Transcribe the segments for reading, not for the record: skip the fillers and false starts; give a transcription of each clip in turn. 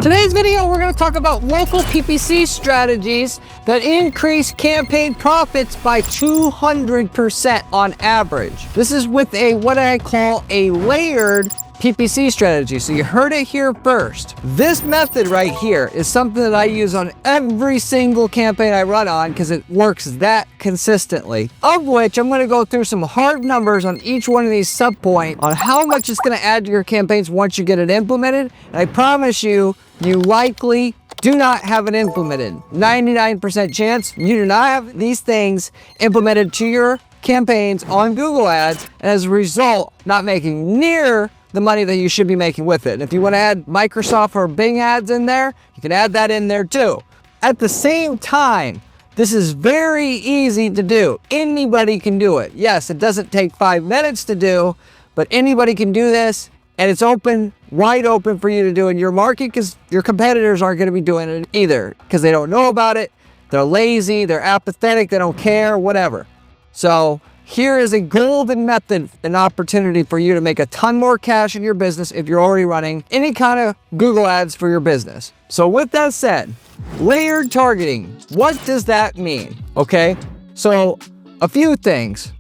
Today's video, we're going to talk about local PPC strategies that increase campaign profits by 200% on average. This is with a what I call a layered PPC strategy. So you heard it here first. This method right here is something that I use on every single campaign I run on because it works that consistently. Of which I'm going to go through some hard numbers on each one of these sub points on how much it's going to add to your campaigns once you get it implemented. And I promise you, you likely do not have it implemented. 99% chance you do not have these things implemented to your campaigns on Google Ads, and as a result, not making near the money that you should be making with it. And if you want to add Microsoft or Bing ads in there, you can add that in there too. At the same time, this is very easy to do. Anybody can do it. Yes, it doesn't take 5 minutes to do, but anybody can do this, and it's open, wide open for you to do in your market because your competitors aren't going to be doing it either because they don't know about it, they're lazy, they're apathetic, they don't care, whatever. So here is a golden method, an opportunity for you to make a ton more cash in your business if you're already running any kind of Google ads for your business. So with that said, layered targeting, what does that mean? Okay, so a few things.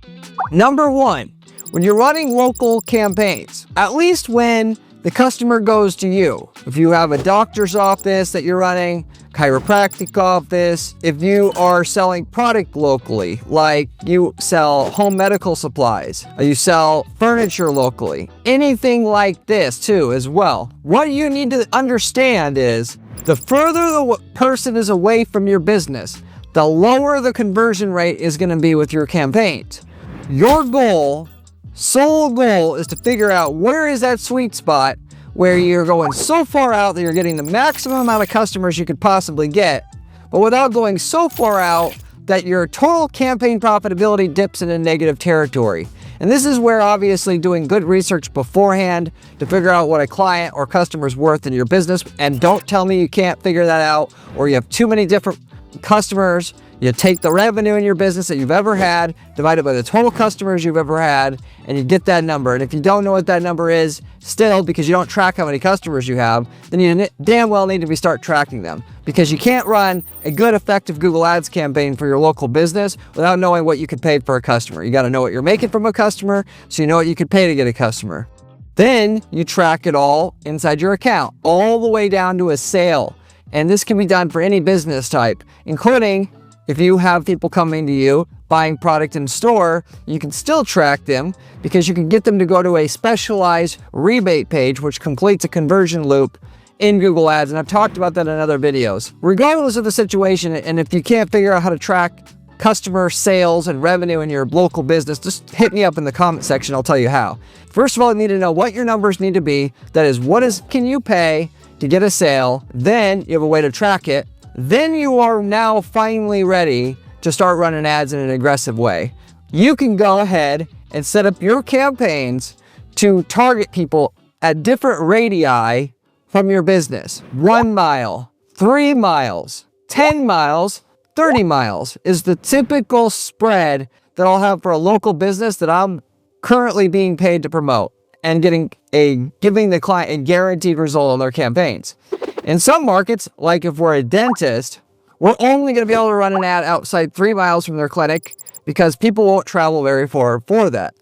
Number one, when you're running local campaigns, at least when the customer goes to you, if you have a doctor's office that you're running, chiropractic office, if you are selling product locally, like you sell home medical supplies, or you sell furniture locally, anything like this too as well. What you need to understand is the further the person is away from your business, the lower the conversion rate is going to be with your campaigns. Your goal, sole goal, is to figure out where is that sweet spot where you're going so far out that you're getting the maximum amount of customers you could possibly get, but without going so far out that your total campaign profitability dips into negative territory. And this is where obviously doing good research beforehand to figure out what a client or customer's worth in your business, and don't tell me you can't figure that out or you have too many different customers. You take the revenue in your business that you've ever had, divide it by the total customers you've ever had, and you get that number. And if you don't know what that number is still, because you don't track how many customers you have, then you damn well need to start tracking them. Because you can't run a good, effective Google Ads campaign for your local business without knowing what you could pay for a customer. You got to know what you're making from a customer, so you know what you could pay to get a customer. Then you track it all inside your account, all the way down to a sale. And this can be done for any business type, including if you have people coming to you buying product in store, you can still track them because you can get them to go to a specialized rebate page, which completes a conversion loop in Google Ads. And I've talked about that in other videos. Regardless of the situation, and if you can't figure out how to track customer sales and revenue in your local business, just hit me up in the comment section. I'll tell you how. First of all, you need to know what your numbers need to be. That is, can you pay to get a sale? Then you have a way to track it. Then you are now finally ready to start running ads in an aggressive way. You can go ahead and set up your campaigns to target people at different radii from your business. 1 mile, 3 miles, 10 miles, 30 miles is the typical spread that I'll have for a local business that I'm currently being paid to promote and giving the client a guaranteed result on their campaigns. In some markets, like if we're a dentist, we're only going to be able to run an ad outside 3 miles from their clinic because people won't travel very far for that.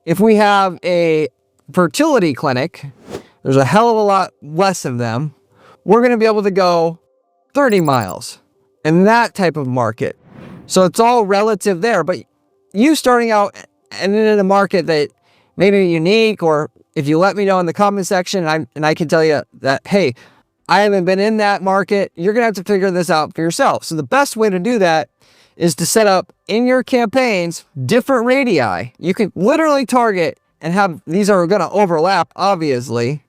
If we have a fertility clinic, there's a hell of a lot less of them. We're going to be able to go 30 miles in that type of market. So it's all relative there. But you starting out and in a market that may be unique, or if you let me know in the comment section and I can tell you that, hey, I haven't been in that market, you're going to have to figure this out for yourself. So the best way to do that is to set up in your campaigns different radii. You can literally target and have, these are going to overlap, obviously,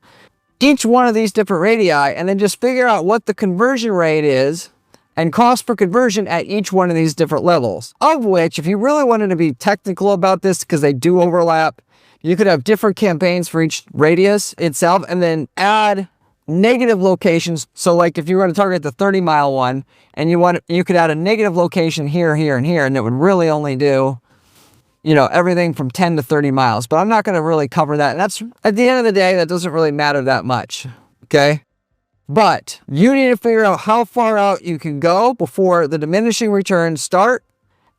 each one of these different radii, and then just figure out what the conversion rate is and cost per conversion at each one of these different levels. Of which, if you really wanted to be technical about this, because they do overlap, you could have different campaigns for each radius itself and then add negative locations. So like if you were to target the 30-mile one and you could add a negative location here, here, and here, and it would really only do, you know, everything from 10 to 30 miles. But I'm not going to really cover that. And that's, at the end of the day, that doesn't really matter that much. Okay. But you need to figure out how far out you can go before the diminishing returns start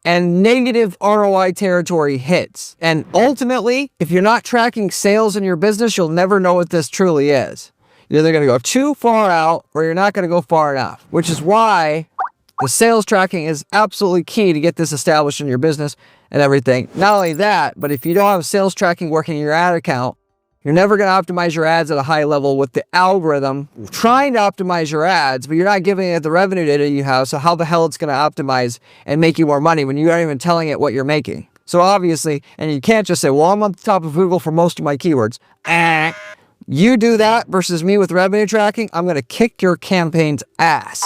and negative ROI territory hits. And ultimately, if you're not tracking sales in your business, you'll never know what this truly is. You're either going to go too far out or you're not going to go far enough, which is why the sales tracking is absolutely key to get this established in your business and everything. Not only that, but if you don't have sales tracking working in your ad account, you're never going to optimize your ads at a high level with the algorithm trying to optimize your ads, but you're not giving it the revenue data you have. So how the hell it's going to optimize and make you more money when you aren't even telling it what you're making? So obviously, and you can't just say, well, I'm on the top of Google for most of my keywords. You do that versus me with revenue tracking, I'm going to kick your campaign's ass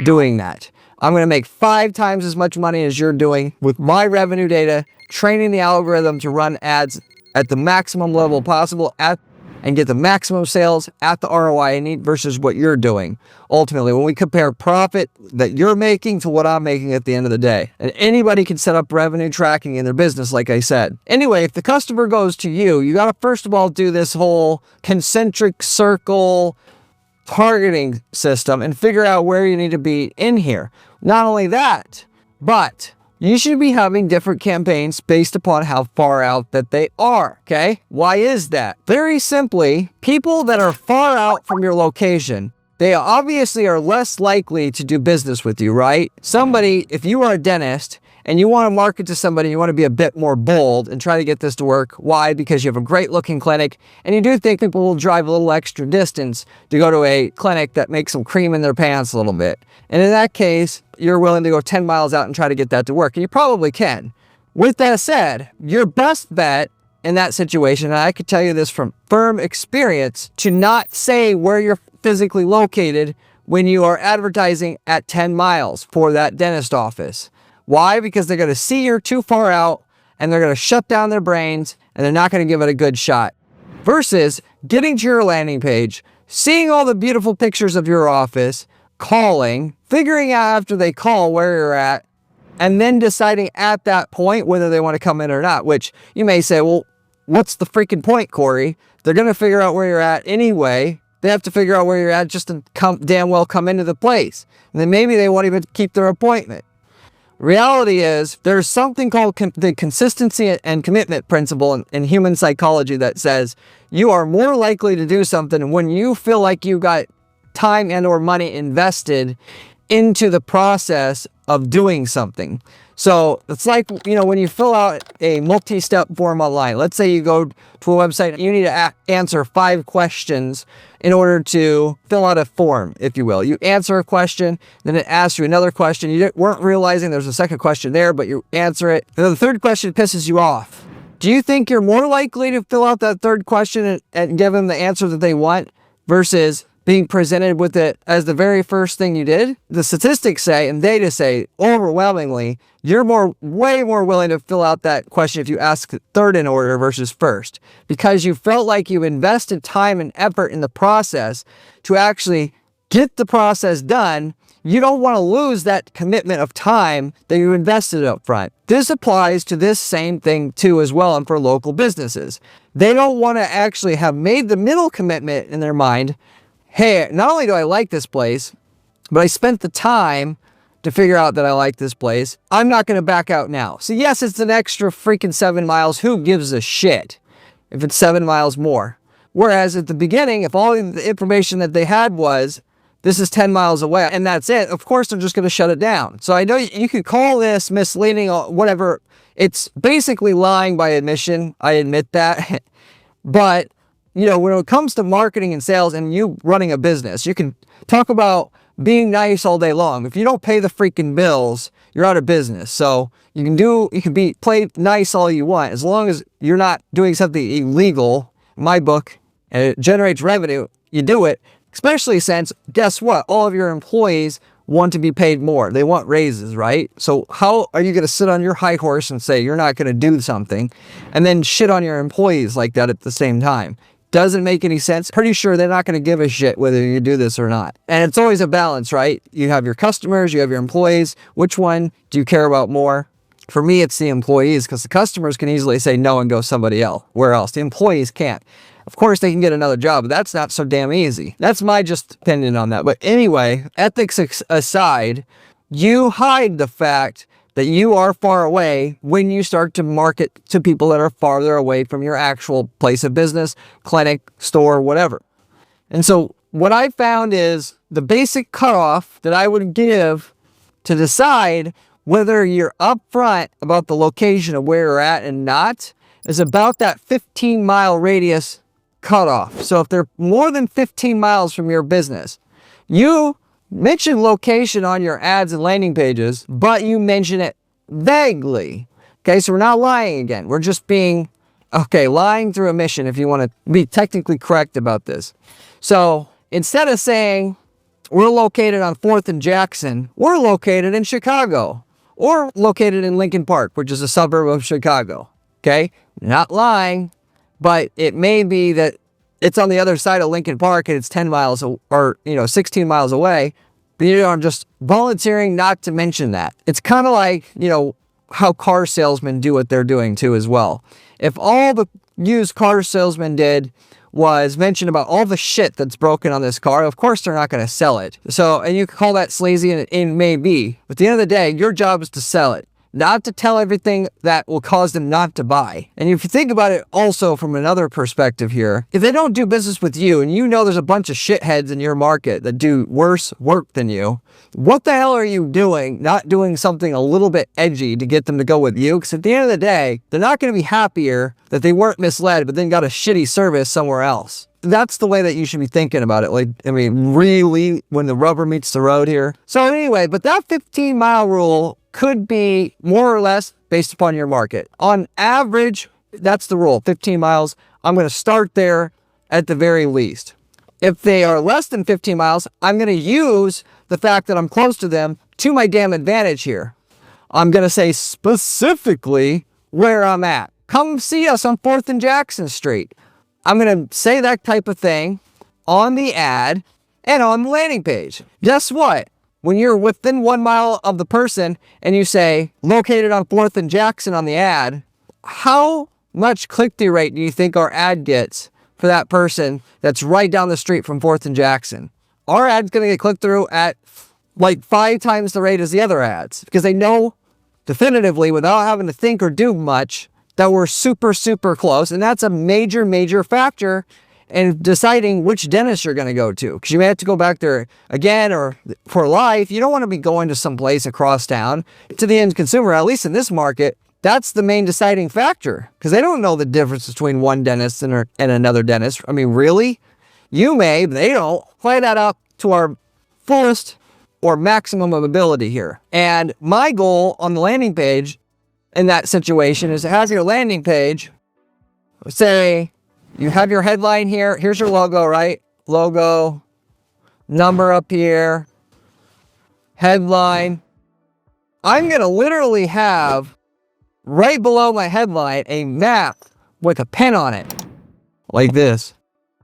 doing that. I'm going to make 5 times as much money as you're doing with my revenue data, training the algorithm to run ads at the maximum level possible and get the maximum sales at the ROI I need versus what you're doing. Ultimately, when we compare profit that you're making to what I'm making at the end of the day. And anybody can set up revenue tracking in their business, like I said. Anyway, if the customer goes to you, you got to first of all do this whole concentric circle targeting system and figure out where you need to be in here. Not only that, but you should be having different campaigns based upon how far out that they are, okay? Why is that? Very simply, people that are far out from your location, they obviously are less likely to do business with you, right? Somebody, if you are a dentist and you want to market to somebody, you want to be a bit more bold and try to get this to work. Why? Because you have a great looking clinic and you do think people will drive a little extra distance to go to a clinic that makes them cream in their pants a little bit. And in that case, you're willing to go 10 miles out and try to get that to work. And you probably can. With that said, your best bet in that situation, and I could tell you this from firm experience, to not say where you're physically located when you are advertising at 10 miles for that dentist office. Why? Because they're going to see you're too far out and they're going to shut down their brains and they're not going to give it a good shot. Versus getting to your landing page, seeing all the beautiful pictures of your office, calling, figuring out after they call where you're at, and then deciding at that point whether they want to come in or not, which you may say, well, what's the freaking point, Corey? They're going to figure out where you're at anyway. They have to figure out where you're at just to damn well come into the place. And then maybe they won't even keep their appointment. Reality is there's something called the consistency and commitment principle in human psychology that says you are more likely to do something when you feel like you got time and or money invested into the process of doing something. So it's like, when you fill out a multi-step form online, let's say you go to a website and you need to answer 5 questions in order to fill out a form, if you will. You answer a question, then it asks you another question. You weren't realizing there's a second question there, but you answer it. And then the third question pisses you off. Do you think you're more likely to fill out that third question and give them the answer that they want versus being presented with it as the very first thing you did? The statistics say, and data say, overwhelmingly, you're way more willing to fill out that question if you ask third in order versus first, because you felt like you invested time and effort in the process to actually get the process done. You don't want to lose that commitment of time that you invested up front. This applies to this same thing too as well, and for local businesses. They don't want to actually have made the middle commitment in their mind. Hey, not only do I like this place, but I spent the time to figure out that I like this place. I'm not going to back out now. So yes, it's an extra freaking 7 miles. Who gives a shit if it's 7 miles more? Whereas at the beginning, if all the information that they had was, this is 10 miles away and that's it, of course they're just going to shut it down. So I know you could call this misleading or whatever. It's basically lying by admission. I admit that. But when it comes to marketing and sales and you running a business, you can talk about being nice all day long. If you don't pay the freaking bills, you're out of business. So you can play nice all you want. As long as you're not doing something illegal, in my book, and it generates revenue, you do it. Especially since, guess what? All of your employees want to be paid more. They want raises, right? So how are you going to sit on your high horse and say you're not going to do something and then shit on your employees like that at the same time? Doesn't make any sense. Pretty sure they're not going to give a shit whether you do this or not. And it's always a balance, right? You have your customers, you have your employees. Which one do you care about more? For me, it's the employees, because the customers can easily say no and go somebody else. Where else? The employees can't. Of course, they can get another job, but that's not so damn easy. That's my just opinion on that. But anyway, ethics aside, you hide the fact that you are far away when you start to market to people that are farther away from your actual place of business, clinic, store, whatever. And so what I found is the basic cutoff that I would give to decide whether you're upfront about the location of where you're at and not is about that 15-mile radius cutoff. So if they're more than 15 miles from your business, you mention location on your ads and landing pages, but you mention it vaguely. Okay, so we're not lying again. We're just being, lying through omission if you want to be technically correct about this. So instead of saying we're located on 4th and Jackson, we're located in Chicago or located in Lincoln Park, which is a suburb of Chicago. Okay, not lying, but it may be that it's on the other side of Lincoln Park and it's 10 miles or 16 miles away. But I'm just volunteering not to mention that. It's kind of like, how car salesmen do what they're doing too as well. If all the used car salesmen did was mention about all the shit that's broken on this car, of course they're not going to sell it. So, and you can call that sleazy, and it may be. But at the end of the day, your job is to sell it, not to tell everything that will cause them not to buy. And if you think about it also from another perspective here, if they don't do business with you and you know there's a bunch of shitheads in your market that do worse work than you, what the hell are you doing not doing something a little bit edgy to get them to go with you? Because at the end of the day, they're not going to be happier that they weren't misled but then got a shitty service somewhere else. That's the way that you should be thinking about it. Like, I mean, really, when the rubber meets the road here. So anyway, but that 15-mile rule could be more or less based upon your market. On average, that's the rule, 15 miles. I'm going to start there at the very least. If they are less than 15 miles, I'm going to use the fact that I'm close to them to my damn advantage here. I'm going to say specifically where I'm at. Come see us on 4th and Jackson Street. I'm going to say that type of thing on the ad and on the landing page. Guess what? When you're within 1 mile of the person and you say located on 4th and Jackson on the ad, how much click-through rate do you think our ad gets for that person that's right down the street from 4th and Jackson? Our ad's going to get clicked through at like 5 times the rate as the other ads because they know definitively without having to think or do much that we're super, super close. And that's a major, major factor in deciding which dentist you're going to go to. Because you may have to go back there again or for life. You don't want to be going to some place across town. To the end consumer, at least in this market, that's the main deciding factor. Because they don't know the difference between one dentist and another dentist. I mean, really? You may, but they don't. Play that up to our fullest or maximum of ability here. And my goal on the landing page in that situation is it has your landing page, say you have your headline here, here's your logo, right? Logo, number up here, headline. I'm going to literally have right below my headline a map with a pen on it, like this.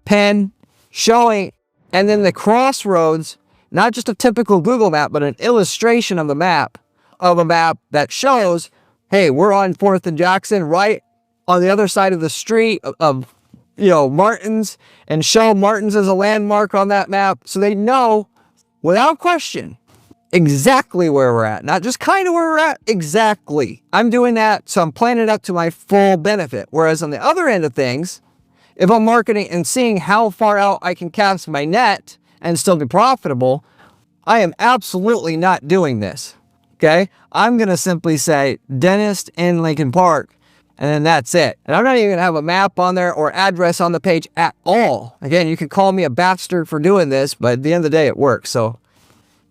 Pen showing, and then the crossroads, not just a typical Google map, but an illustration of the map, of a map that shows, hey, we're on 4th and Jackson, right on the other side of the street of Martin's, and show Martin's as a landmark on that map so they know without question exactly where we're at. Not just kind of where we're at, exactly. I'm doing that, so I'm planning it up to my full benefit. Whereas on the other end of things, if I'm marketing and seeing how far out I can cast my net and still be profitable, I am absolutely not doing this. Okay? I'm going to simply say dentist in Lincoln Park, and then that's it. And I'm not even going to have a map on there or address on the page at all. Again, you can call me a bastard for doing this, but at the end of the day, it works. So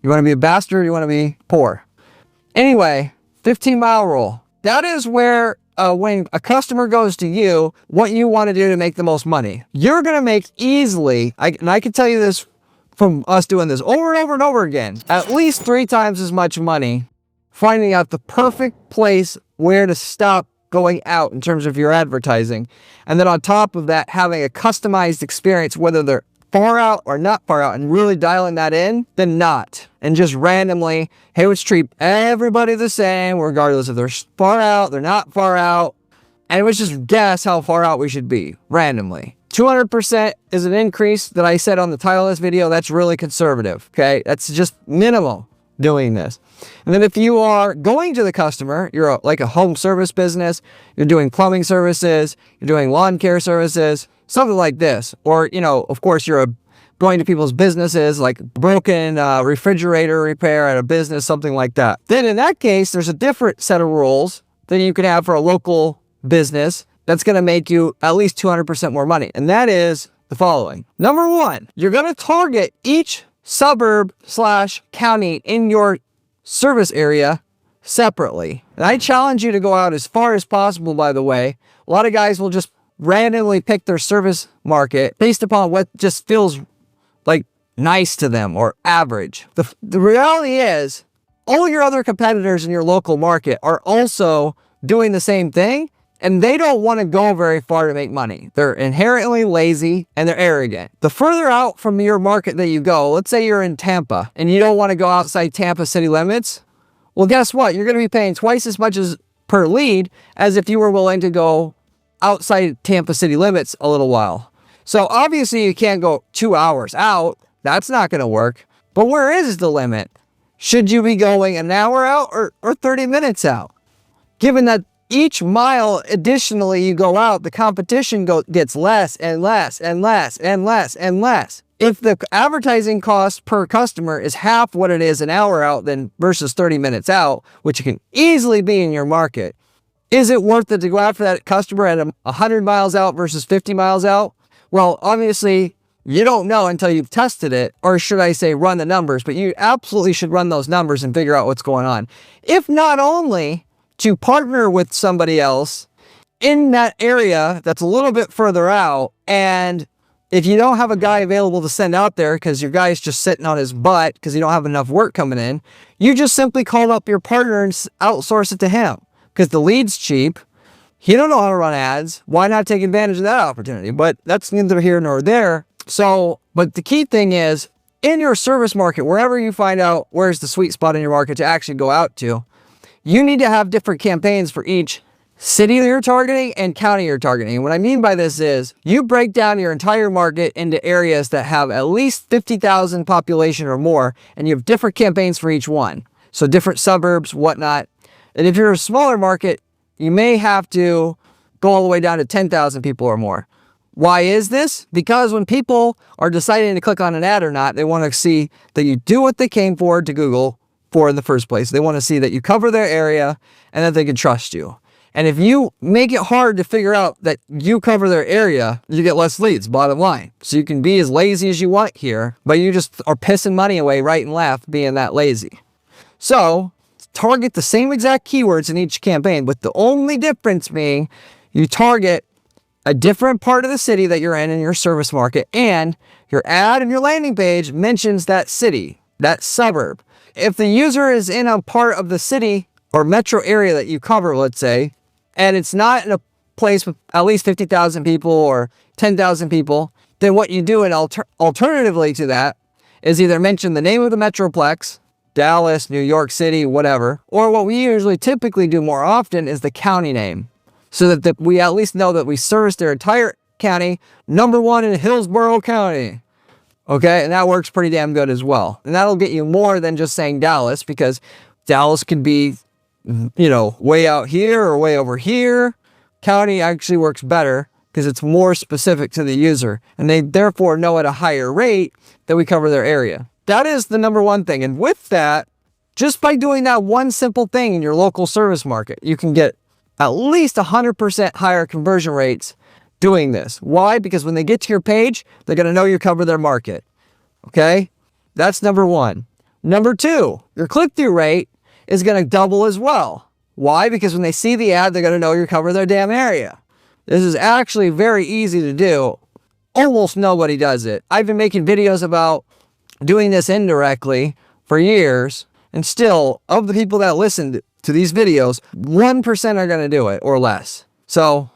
you want to be a bastard, you want to be poor. Anyway, 15-mile rule. That is where when a customer goes to you, what you want to do to make the most money. You're going to make easily, and I can tell you this from us doing this over and over and over again, at least 3 times as much money finding out the perfect place where to stop going out in terms of your advertising. And then on top of that, having a customized experience, whether they're far out or not far out, and really dialing that in, than not. And just randomly, hey, let's treat everybody the same, regardless if they're far out, they're not far out. And let's just guess how far out we should be, randomly. 200% is an increase that I said on the title of this video. That's really conservative, okay? That's just minimum doing this. And then if you are going to the customer, you're like a home service business, you're doing plumbing services, you're doing lawn care services, something like this. Or, you know, of course, you're going to people's businesses, like broken refrigerator repair at a business, something like that. Then in that case, there's a different set of rules than you could have for a local business that's going to make you at least 200% more money. And that is the following. Number one, you're going to target each suburb / county in your service area separately. And I challenge you to go out as far as possible, by the way. A lot of guys will just randomly pick their service market based upon what just feels like nice to them or average. The reality is all your other competitors in your local market are also doing the same thing, and they don't want to go very far to make money. They're inherently lazy and they're arrogant. The further out from your market that you go, let's say you're in Tampa and you don't want to go outside Tampa city limits, well, guess what? You're going to be paying twice as much per lead as if you were willing to go outside Tampa city limits a little while. So obviously you can't go 2 hours out. That's not going to work. But where is the limit? Should you be going an hour out or 30 minutes out? Given that each mile additionally you go out, the competition gets less and less and less and less and less. If the advertising cost per customer is half what it is an hour out then versus 30 minutes out, which can easily be in your market, is it worth it to go after that customer at 100 miles out versus 50 miles out? Well, obviously, you don't know until you've tested it, or should I say run the numbers, but you absolutely should run those numbers and figure out what's going on. If not only to partner with somebody else in that area that's a little bit further out, and if you don't have a guy available to send out there because your guy's just sitting on his butt because you don't have enough work coming in, you just simply call up your partner and outsource it to him because the lead's cheap. He don't know how to run ads. Why not take advantage of that opportunity? But that's neither here nor there. So, but the key thing is in your service market, wherever you find out where's the sweet spot in your market to actually go out to, you need to have different campaigns for each city you're targeting and county you're targeting. And what I mean by this is you break down your entire market into areas that have at least 50,000 population or more, and you have different campaigns for each one. So different suburbs, whatnot. And if you're a smaller market, you may have to go all the way down to 10,000 people or more. Why is this? Because when people are deciding to click on an ad or not, they want to see that you do what they came for to Google for in the first place. They want to see that you cover their area and that they can trust you. And if you make it hard to figure out that you cover their area, you get less leads, bottom line. So you can be as lazy as you want here, but you just are pissing money away right and left being that lazy. So target the same exact keywords in each campaign, with the only difference being you target a different part of the city that you're in your service market, and your ad and your landing page mentions that city, that suburb. If the user is in a part of the city or metro area that you cover, let's say, and it's not in a place with at least 50,000 people or 10,000 people, then what you do, and alternatively to that, is either mention the name of the metroplex, Dallas, New York City, whatever, or what we usually typically do more often is the county name, so that we at least know that we service their entire county, #1 in Hillsborough County. Okay, and that works pretty damn good as well. And that'll get you more than just saying Dallas, because Dallas could be, you know, way out here or way over here. County actually works better because it's more specific to the user, and they therefore know at a higher rate that we cover their area. That is the #1 thing. And with that, just by doing that one simple thing in your local service market, you can get at least 100% higher conversion rates doing this. Why? Because when they get to your page, they're going to know you cover their market. Okay? That's #1. #2, your click-through rate is going to double as well. Why? Because when they see the ad, they're going to know you cover their damn area. This is actually very easy to do. Almost nobody does it. I've been making videos about doing this indirectly for years, and still, of the people that listen to these videos, 1% are going to do it or less. So,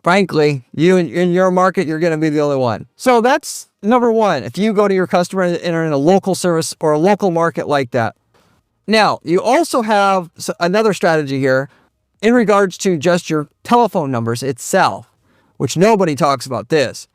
frankly, you in your market, you're going to be the only one. So that's #1. If you go to your customer and are in a local service or a local market like that. Now, you also have another strategy here in regards to just your telephone numbers itself. which nobody talks about this.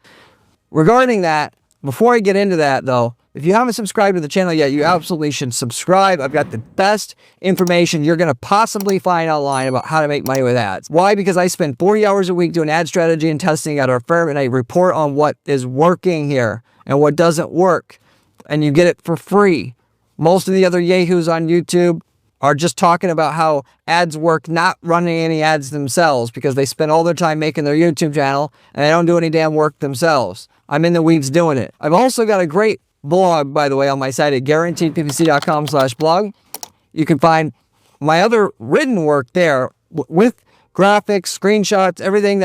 Regarding that, before I get into that though, if you haven't subscribed to the channel yet, you absolutely should subscribe. I've got the best information you're going to possibly find online about how to make money with ads. Why? Because I spend 40 hours a week doing ad strategy and testing at our firm, and I report on what is working here and what doesn't work. And you get it for free. Most of the other yahoos on YouTube are just talking about how ads work, not running any ads themselves because they spend all their time making their YouTube channel and they don't do any damn work themselves. I'm in the weeds doing it. I've also got a great blog, by the way, on my site at guaranteedppc.com/blog. You can find my other written work there with graphics, screenshots, everything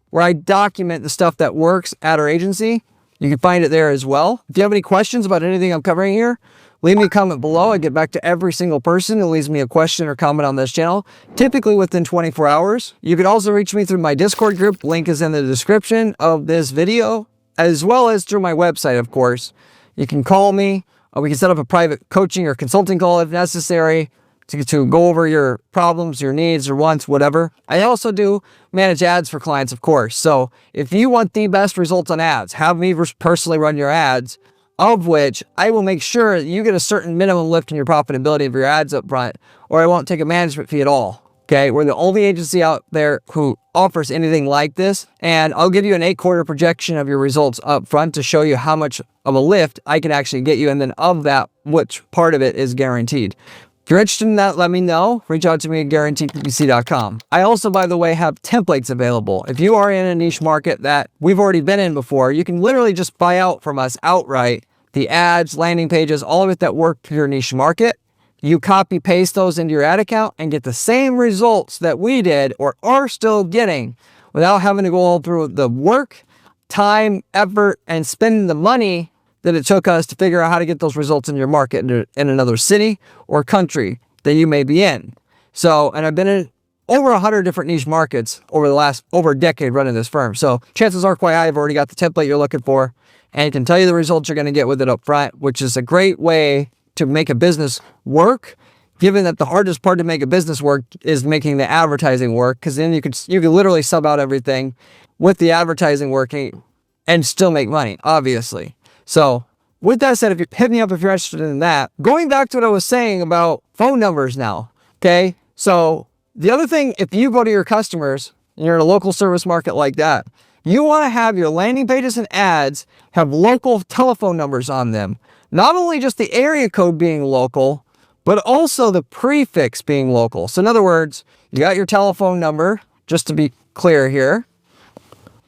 where I document the stuff that works at our agency. You can find it there as well. If you have any questions about anything I'm covering here, leave me a comment below. I get back to every single person who leaves me a question or comment on this channel, typically within 24 hours. You can also reach me through my Discord group. Link is in the description of this video, as well as through my website, of course. You can call me. We can set up a private coaching or consulting call if necessary to go over your problems, your needs, or wants, whatever. I also do manage ads for clients, of course. So if you want the best results on ads, have me personally run your ads, of which I will make sure that you get a certain minimum lift in your profitability of your ads up front, or I won't take a management fee at all. Okay, we're the only agency out there who offers anything like this, and I'll give you an 8-quarter projection of your results up front to show you how much of a lift I can actually get you, and then of that, which part of it is guaranteed. If you're interested in that, let me know. Reach out to me at guaranteedppc.com. I also, by the way, have templates available. If you are in a niche market that we've already been in before, you can literally just buy out from us outright the ads, landing pages, all of it that work for your niche market. You copy paste those into your ad account and get the same results that we did or are still getting without having to go all through the work, time, effort, and spending the money that it took us to figure out how to get those results in your market in another city or country that you may be in. So, and I've been in over 100 different niche markets over a decade running this firm. So chances are quite high I've already got the template you're looking for, and it can tell you the results you're going to get with it up front, which is a great way to make a business work, given that the hardest part to make a business work is making the advertising work, because then you could literally sub out everything with the advertising working and still make money, obviously. So with that said, if you hit me up if you're interested in that. Going back to what I was saying about phone numbers now, okay? So the other thing, if you go to your customers and you're in a local service market like that, you want to have your landing pages and ads have local telephone numbers on them. Not only just the area code being local, but also the prefix being local. So in other words, you got your telephone number, just to be clear here.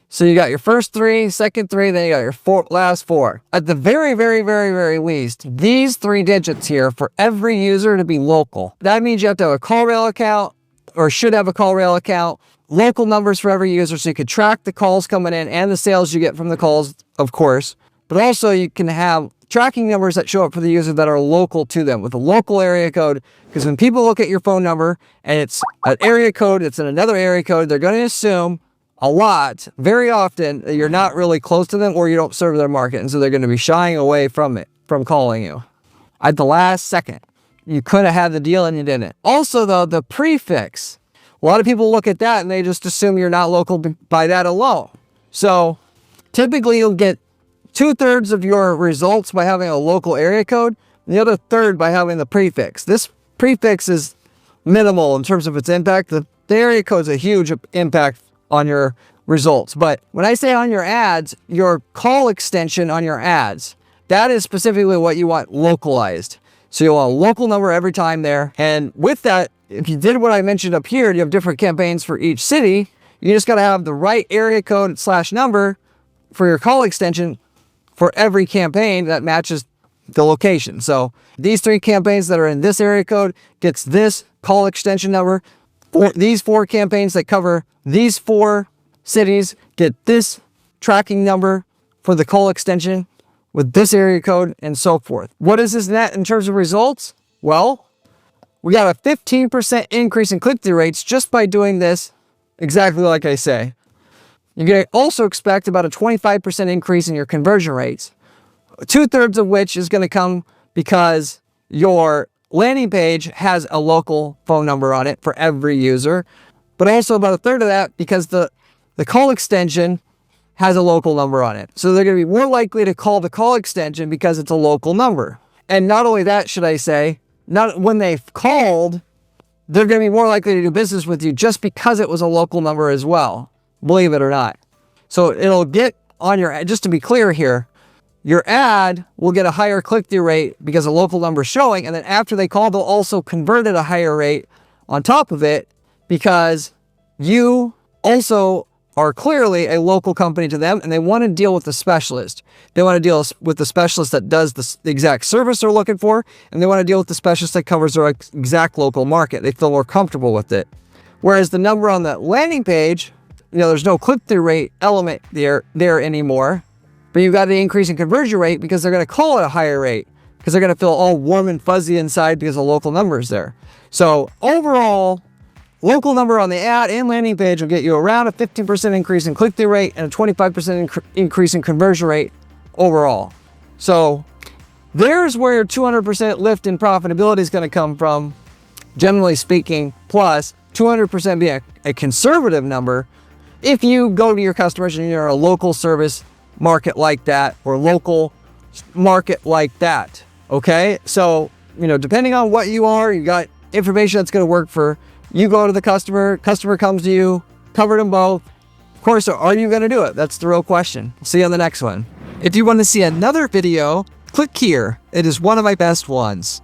So you got your first 3, second 3, then you got your last 4. At the very, very, very, very least, these 3 digits here for every user to be local. That means you have to have a CallRail account, or should have a CallRail account, local numbers for every user so you could track the calls coming in and the sales you get from the calls, of course. But also you can have tracking numbers that show up for the user that are local to them with a local area code, because when people look at your phone number and it's an area code, it's in another area code, they're going to assume very often that you're not really close to them or you don't serve their market, and so they're going to be shying away from calling you at the last second. You could have had the deal and you didn't. Also though, the prefix, a lot of people look at that and they just assume you're not local by that alone. So typically you'll get 2/3 of your results by having a local area code, and the other third by having the prefix. This prefix is minimal in terms of its impact. The area code is a huge impact on your results. But when I say on your ads, your call extension on your ads, that is specifically what you want localized. So you want a local number every time there. And with that, if you did what I mentioned up here, you have different campaigns for each city. You just got to have the right area code / number for your call extension for every campaign that matches the location. So these 3 campaigns that are in this area code gets this call extension number. These 4 campaigns that cover these 4 cities get this tracking number for the call extension with this area code, and so forth. What is this net in terms of results? Well, we got a 15% increase in click-through rates just by doing this exactly like I say. You're going to also expect about a 25% increase in your conversion rates, 2/3 of which is going to come because your landing page has a local phone number on it for every user, but also about 1/3 of that because the the call extension has a local number on it. So they're going to be more likely to call the call extension because it's a local number. And not only that, should I say, not when they've called, they're going to be more likely to do business with you just because it was a local number as well, believe it or not. So it'll get on your, just to be clear here, your ad will get a higher click-through rate because a local number is showing, and then after they call, they'll also convert at a higher rate on top of it because you also are clearly a local company to them, and they want to deal with the specialist. They want to deal with the specialist that does the exact service they're looking for, and they want to deal with the specialist that covers their exact local market. They feel more comfortable with it. Whereas the number on that landing page, there's no click-through rate element there anymore, but you've got the increase in conversion rate because they're going to call it a higher rate because they're going to feel all warm and fuzzy inside because the local number is there. So overall, local number on the ad and landing page will get you around a 15% increase in click-through rate and a 25% increase in conversion rate overall. So there's where your 200% lift in profitability is going to come from, generally speaking, plus 200% being a conservative number if you go to your customers and you're a local service market like that or local market like that. Okay? So, depending on what you are, you got information that's going to work for you. Go to the customer comes to you, cover them both. Of course, are you going to do it? That's the real question. See you on the next one. If you want to see another video, click here. It is one of my best ones.